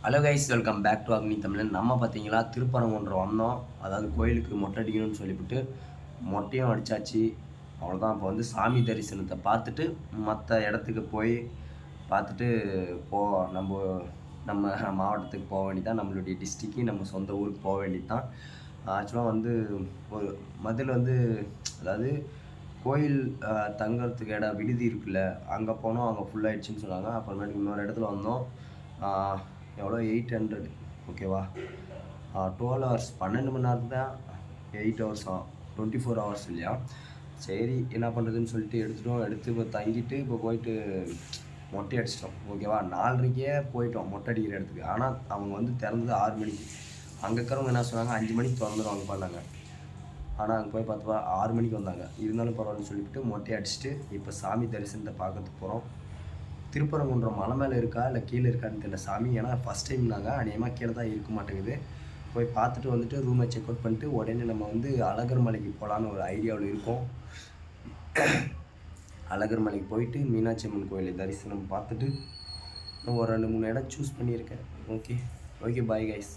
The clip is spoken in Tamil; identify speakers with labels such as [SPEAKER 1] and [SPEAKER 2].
[SPEAKER 1] Hello guys, welcome back to Agni Tamizhan. நம்ம பார்த்தீங்களா திருப்பரங்குன்றம் வந்தோம். அதாவது கோயிலுக்கு மொட்டை அடிக்கணும்னு சொல்லிவிட்டு மொட்டையும் அடித்தாச்சு. அவ்வளோதான். இப்போ வந்து சாமி தரிசனத்தை பார்த்துட்டு மற்ற இடத்துக்கு போய் பார்த்துட்டு போ நம்ம நம்ம மாவட்டத்துக்கு போக வேண்டியதான். நம்மளுடைய டிஸ்ட்ரிக்கு நம்ம சொந்த ஊருக்கு போக வேண்டியது தான். ஆக்சுவலாக வந்து ஒரு மதில் வந்து அதாவது கோயில் தங்கறதுக்கு இடம் விடுதி இருக்குல்ல, அங்கே போனோம். அங்கே ஃபுல்லாகிடுச்சின்னு சொன்னாங்க. அப்புறமேட்டுக்கு இன்னொரு இடத்துல வந்தோம். எவ்வளோ 800 ஓகேவா. 12 ஹவர்ஸ் 12 மணி நேரம் தான். 8 ஹவர்ஸா 24 ஹவர்ஸ் இல்லையா. சரி என்ன பண்ணுறதுன்னு சொல்லிட்டு எடுத்து இப்போ தங்கிட்டு இப்போ போயிட்டு மொட்டை அடிச்சிட்டோம் ஓகேவா. 4:30க்கே போயிட்டோம் மொட்டை அடிக்கிற இடத்துக்கு. ஆனால் அவங்க வந்து திறந்தது 6 மணிக்கு. அங்கே இருக்கிறவங்க என்ன சொன்னாங்க, 5 மணிக்கு திறந்துடுவாங்க பண்ணாங்க. ஆனால் அங்கே போய் பார்த்தப்பா 6 மணிக்கு வந்தாங்க. இருந்தாலும் பரவாயில்லன்னு சொல்லிவிட்டு மொட்டை அடிச்சுட்டு இப்போ சாமி தரிசனத்தை பார்க்கறதுக்கு போகிறோம். திருப்பரங்குன்றம் மலை மேலே இருக்கா இல்லை கீழே இருக்கான்னு தெரியல சாமி. ஏன்னா ஃபஸ்ட் டைம் நாங்கள் அநேகமாக கீழே தான் இருக்க மாட்டேங்குது. போய் பார்த்துட்டு வந்துட்டு ரூமை செக் அவுட் பண்ணிட்டு உடனே நம்ம வந்து அழகர் மலைக்கு போகலான்னு ஒரு ஐடியாவில் இருக்கோம். அழகர் மலைக்கு போயிட்டு மீனாட்சி அம்மன் கோயிலை தரிசனம் பார்த்துட்டு ஒரு 2-3 இடம் சூஸ் பண்ணியிருக்கேன். Okay bye guys.